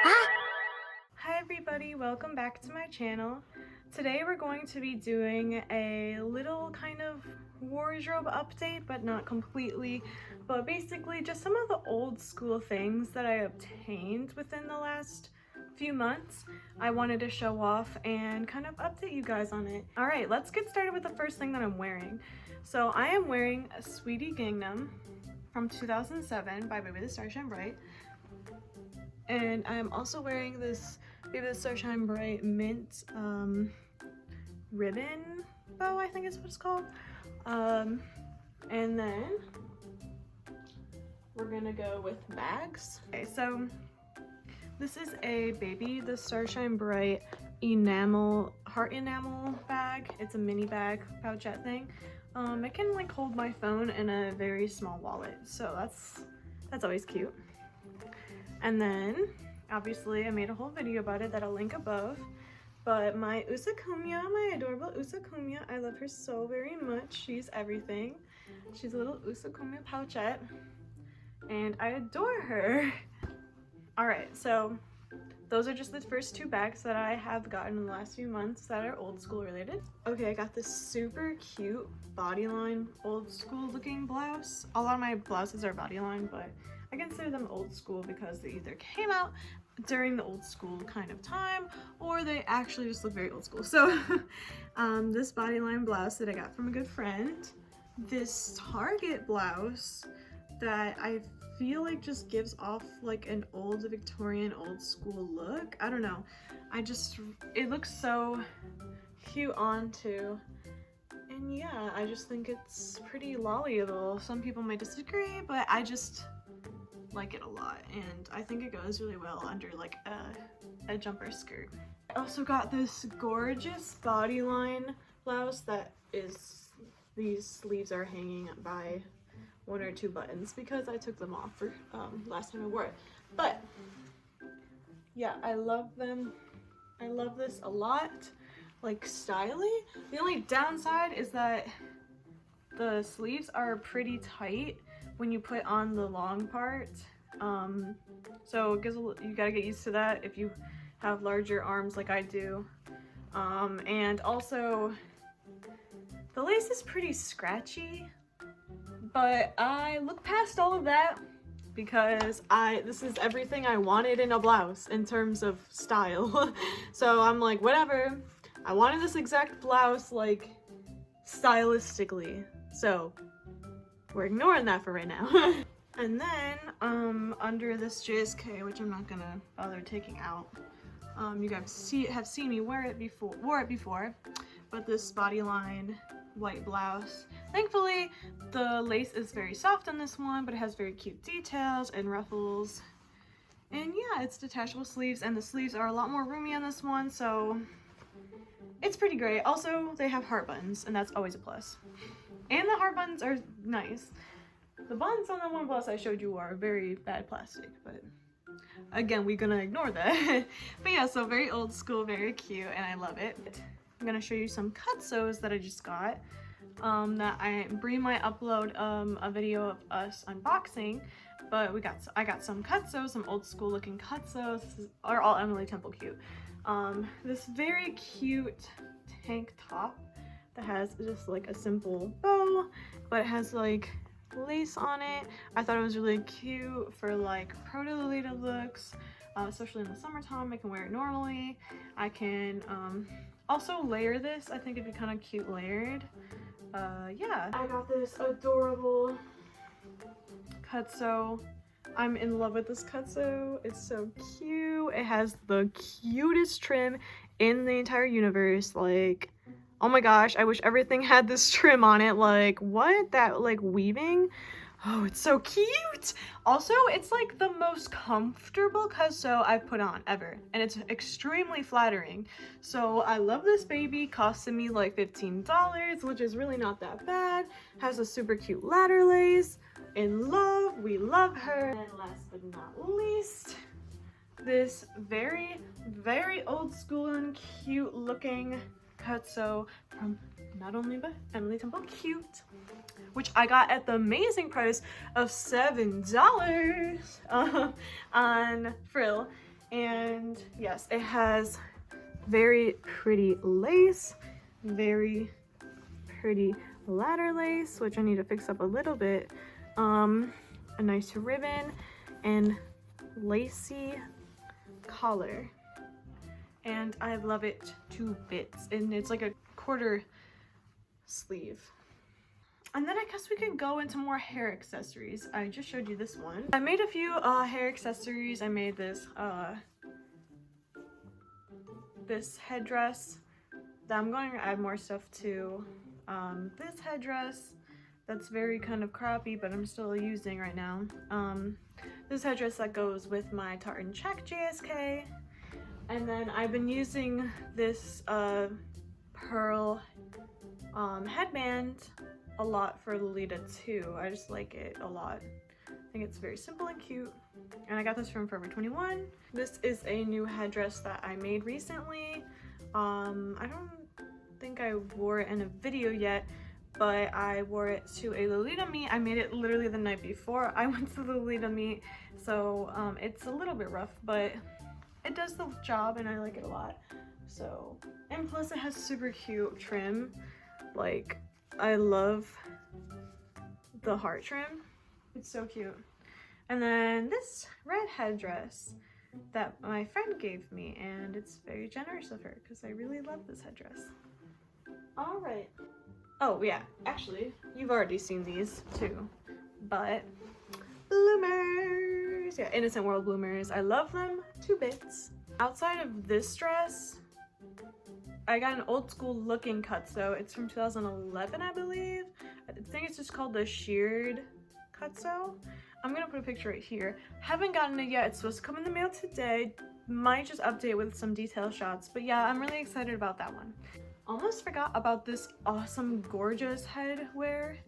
Hi everybody, welcome back to my channel. Today we're going to be doing a little kind of wardrobe update, but not completely, but basically just some of the old school things that I obtained within the last few months. I wanted to show off and kind of update you guys on it. Alright, let's get started with the first thing that I'm wearing. So I am wearing a Sweetie Gangnam from 2007 by Baby the Star Shine Bright. And I'm also wearing this Baby the Star Shine Bright mint ribbon bow, I think is what it's called. And then we're gonna go with bags. Okay, so this is a Baby the Star Shine Bright heart enamel bag. It's a mini bag pouchette thing. It can like hold my phone in a very small wallet, so that's always cute. And then obviously I made a whole video about it that I'll link above, but my Usakumya, my adorable Usakumya, I love her so very much. She's everything. She's a little Usakumya pouchette and I adore her. All right, so those are just the first two bags that I have gotten in the last few months that are old school related. Okay, I got this super cute bodyline old school looking blouse. A lot of my blouses are bodyline, but I consider them old school because they either came out during the old school kind of time or they actually just look very old school. So this bodyline blouse that I got from a good friend, this Target blouse that I feel like just gives off like an old Victorian old school look. I don't know, it looks so cute on too. And yeah, I just think it's pretty lollyable. Some people might disagree, but I just like it a lot, and I think it goes really well under like a jumper skirt. I also got this gorgeous bodyline blouse that is, these sleeves are hanging by one or two buttons because I took them off for last time I wore it. But yeah, I love them. I love this a lot, like styling. The only downside is that the sleeves are pretty tight when you put on the long part, so it gives you gotta get used to that if you have larger arms like I do. And also the lace is pretty scratchy, but I look past all of that because this is everything I wanted in a blouse in terms of style. So I'm like, whatever, I wanted this exact blouse like stylistically, so we're ignoring that for right now. And then under this JSK, which I'm not gonna bother taking out, you guys have seen me wore it before, but this bodyline white blouse. Thankfully the lace is very soft on this one, but it has very cute details and ruffles. And yeah, it's detachable sleeves, and the sleeves are a lot more roomy on this one, so it's pretty great. Also, they have heart buttons, and that's always a plus. And the heart buttons are nice. The buttons on the one blouse I showed you are very bad plastic, but again, we're gonna ignore that. But yeah, so very old school, very cute, and I love it. I'm gonna show you some cut sews that I just got. Bree might upload a video of us unboxing, but I got some cut sews, some old school looking cut sews. These are all Emily Temple cute. This very cute tank top that has just like a simple bow, but it has like lace on it. I thought it was really cute for like proto Lolita looks, especially in the summertime. I can wear it normally. I can also layer this. I think it'd be kind of cute layered. Yeah, I got this adorable cut sew. I'm in love with this cut sew. It's so cute. It has the cutest trim in the entire universe. Like, oh my gosh, I wish everything had this trim on it. Like, what? That like weaving? Oh, it's so cute. Also, it's like the most comfortable cut sew I've put on ever, and it's extremely flattering. So I love this baby. Costed me like $15, which is really not that bad. Has a super cute ladder lace. In love, we love her. And last but not least, this very, very old school and cute looking cut sew from not only but Emily Temple Cute, which I got at the amazing price of $7 on Frill. And yes, it has very pretty lace, very pretty ladder lace, which I need to fix up a little bit, a nice ribbon, and lacy collar. And I love it to bits, and it's like a quarter sleeve. And then I guess we can go into more hair accessories. I just showed you this one. I made a few hair accessories. I made this this headdress that I'm going to add more stuff to. This headdress that's very kind of crappy, but I'm still using right now. This headdress that goes with my tartan check JSK. And then I've been using this pearl headband a lot for Lolita too. I just like it a lot. I think it's very simple and cute. And I got this from Forever 21. This is a new headdress that I made recently. I don't think I wore it in a video yet, but I wore it to a Lolita meet. I made it literally the night before I went to the Lolita meet, so it's a little bit rough, but it does the job and I like it a lot. So, and plus it has super cute trim. Like, I love the heart trim. It's so cute. And then this red headdress that my friend gave me, and it's very generous of her because I really love this headdress. All right. Oh yeah, actually, you've already seen these too, but bloomers. Yeah, Innocent World bloomers. I love them to bits. Outside of this dress, I got an old school looking cutsew. It's from 2011, I believe. I think it's just called the sheared cutsew. I'm gonna put a picture right here. Haven't gotten it yet. It's supposed to come in the mail today. Might just update with some detail shots, but yeah, I'm really excited about that one. Almost forgot about this awesome, gorgeous headwear.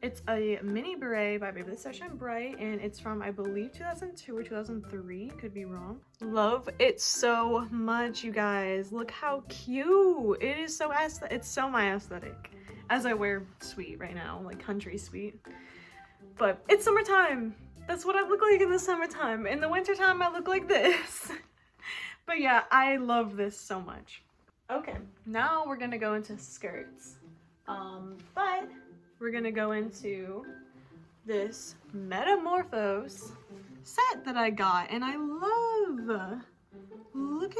It's a mini beret by Baby the Starshine Bright, and it's from, I believe, 2002 or 2003. Could be wrong. Love it so much, you guys. Look how cute. It is so aesthetic. It's so my aesthetic. As I wear sweet right now, like country sweet. But it's summertime. That's what I look like in the summertime. In the wintertime, I look like this. But yeah, I love this so much. Okay, now we're gonna go into skirts. But we're gonna go into this Metamorphose set that I got, and I love. Look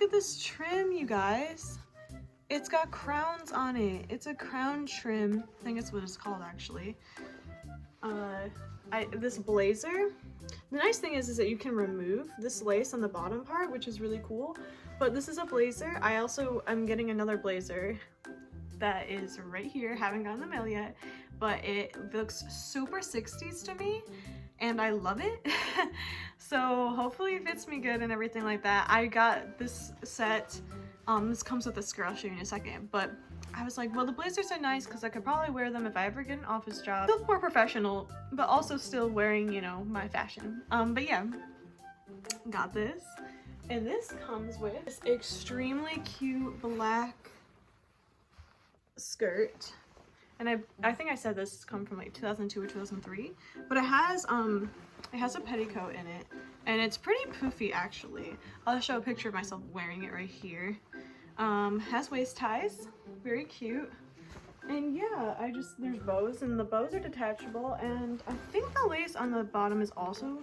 at this trim, you guys. It's got crowns on it. It's a crown trim. I think that's what it's called, actually. This blazer. The nice thing is that you can remove this lace on the bottom part, which is really cool. But this is a blazer. I'm getting another blazer that is right here. Haven't gotten the mail yet, but it looks super 60s to me, and I love it. So hopefully it fits me good and everything like that. I got this set. This comes with a skirt. I'll show you in a second, but I was like, well, the blazers are nice because I could probably wear them if I ever get an office job. Feel more professional, but also still wearing, you know, my fashion. But yeah, got this. And this comes with this extremely cute black skirt. And I think I said this come from like 2002 or 2003, but it has a petticoat in it, and it's pretty poofy actually. I'll show a picture of myself wearing it right here. Has waist ties, very cute. And yeah, there's bows, and the bows are detachable, and I think the lace on the bottom is also,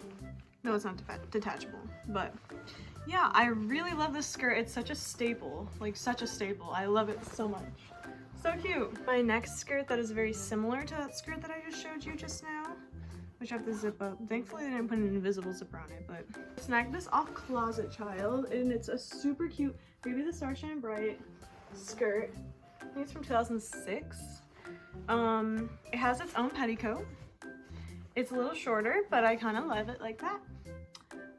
no, it's not detachable, but yeah, I really love this skirt. It's such a staple, like such a staple. I love it so much. So cute. My next skirt that is very similar to that skirt that I just showed you just now, which I have to zip up. Thankfully, they didn't put an invisible zipper on it, but I snagged this off Closet Child, and it's a super cute Baby the Starshine Bright skirt. I think it's from 2006. It has its own petticoat. It's a little shorter, but I kind of love it like that.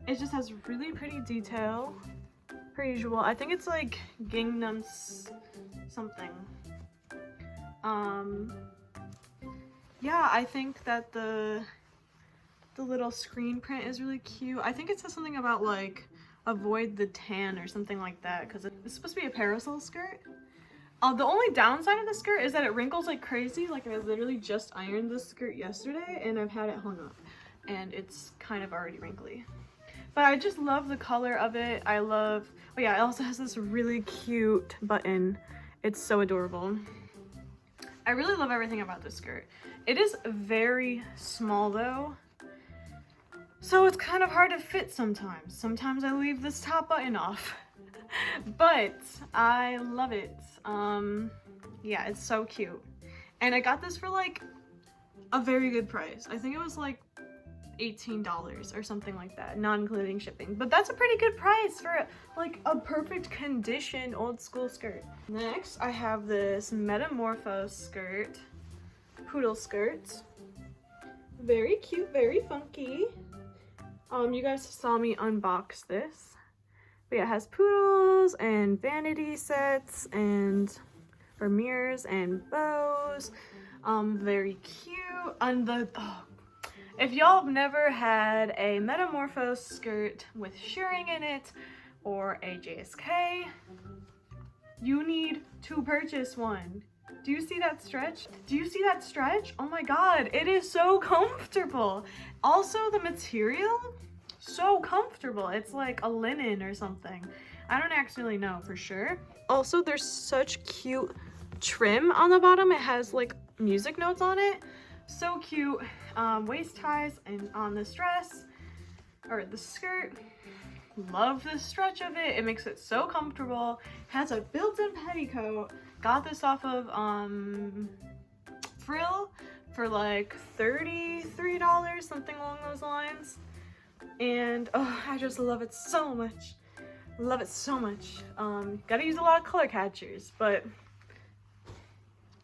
It just has really pretty detail, per usual. I think it's like Gangnam something. Yeah, I think that the little screen print is really cute. I think it says something about like avoid the tan or something like that, because it's supposed to be a parasol skirt. The only downside of the skirt is that it wrinkles like crazy. Like, I literally just ironed this skirt yesterday and I've had it hung up and it's kind of already wrinkly. But I just love the color of it. I love, oh yeah, it also has this really cute button. It's so adorable. I really love everything about this skirt. It is very small though, so it's kind of hard to fit sometimes. Sometimes I leave this top button off, but I love it. Yeah, it's so cute. And I got this for like a very good price. I think it was like $18 or something like that, not including shipping. But that's a pretty good price for like a perfect condition old school skirt. Next, I have this Metamorphose skirt, poodle skirt. Very cute, very funky. You guys saw me unbox this. But yeah, it has poodles and vanity sets and for mirrors and bows. Very cute. And the if y'all have never had a Metamorphose skirt with shirring in it or a JSK, you need to purchase one. Do you see that stretch? Do you see that stretch? Oh my god, it is so comfortable. Also, the material, so comfortable. It's like a linen or something. I don't actually know for sure. Also, there's such cute trim on the bottom. It has like music notes on it. So cute. Waist ties and on this dress or the skirt. Love the stretch of it. It makes it so comfortable. Has a built-in petticoat. Got this off of Frill for like $33, something along those lines. And oh, I just love it so much. Love it so much. Gotta use a lot of color catchers, but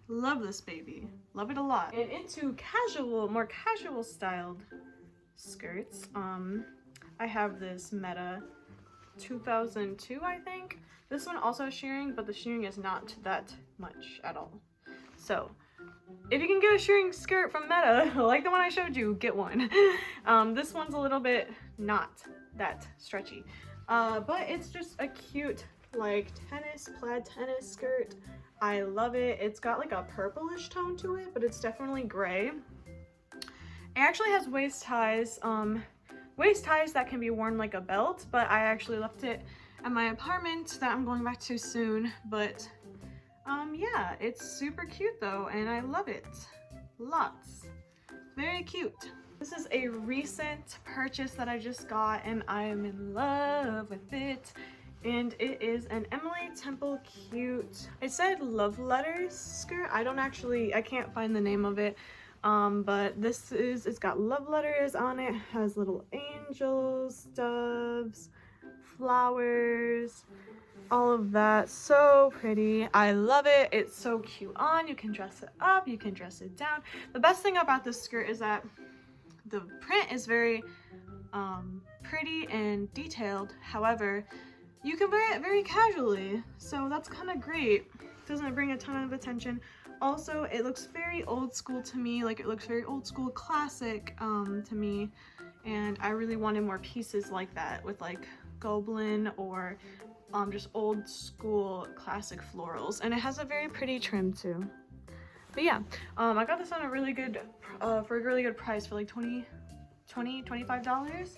love this baby. Love it a lot. And into casual, more casual styled skirts, I have this Meta 2002, I think. This one also has shearing, but the shearing is not that much at all. So if you can get a shearing skirt from Meta, like the one I showed you, get one. This one's a little bit not that stretchy. But it's just a cute, like, plaid tennis skirt. I love it. It's got like a purplish tone to it, but it's definitely gray. It actually has waist ties that can be worn like a belt, but I actually left it at my apartment that I'm going back to soon. But yeah, it's super cute though, and I love it. Lots. Very cute. This is a recent purchase that I just got, and I am in love with it. And it is an Emily Temple cute, it said love letters skirt. I can't find the name of it. But it's got love letters on it. Has little angels, doves, flowers, all of that. So pretty. I love it. It's so cute on. You can dress it up, you can dress it down. The best thing about this skirt is that the print is very pretty and detailed. However, you can wear it very casually, so that's kind of great. Doesn't bring a ton of attention. Also, it looks very old school to me. Like, it looks very old school classic to me, and I really wanted more pieces like that with like goblin or just old school classic florals. And it has a very pretty trim too. But yeah, I got this on a really good for a really good price, for like $25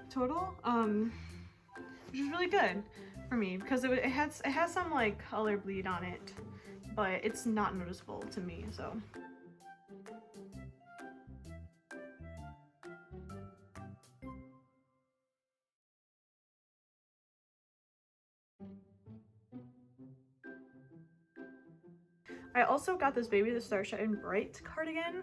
total, which is really good for me because it has some like color bleed on it, but it's not noticeable to me. So I also got this Baby the Starshine Bright cardigan,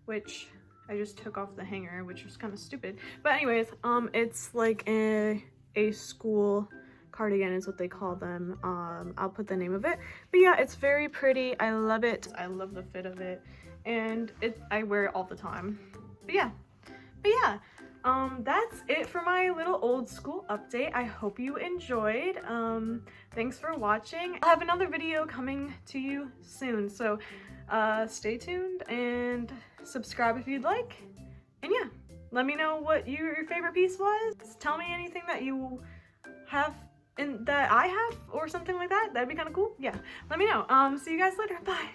which I just took off the hanger, which was kind of stupid. But anyways, it's like a school cardigan is what they call them. I'll put the name of it. But yeah, it's very pretty. I love it. I love the fit of it. And I wear it all the time. But yeah. That's it for my little old school update. I hope you enjoyed. Thanks for watching. I'll have another video coming to you soon, so stay tuned and subscribe if you'd like. And yeah, let me know what your favorite piece was. Tell me anything that you have that I have or something like that. That'd be kind of cool. Yeah, let me know. See you guys later. Bye.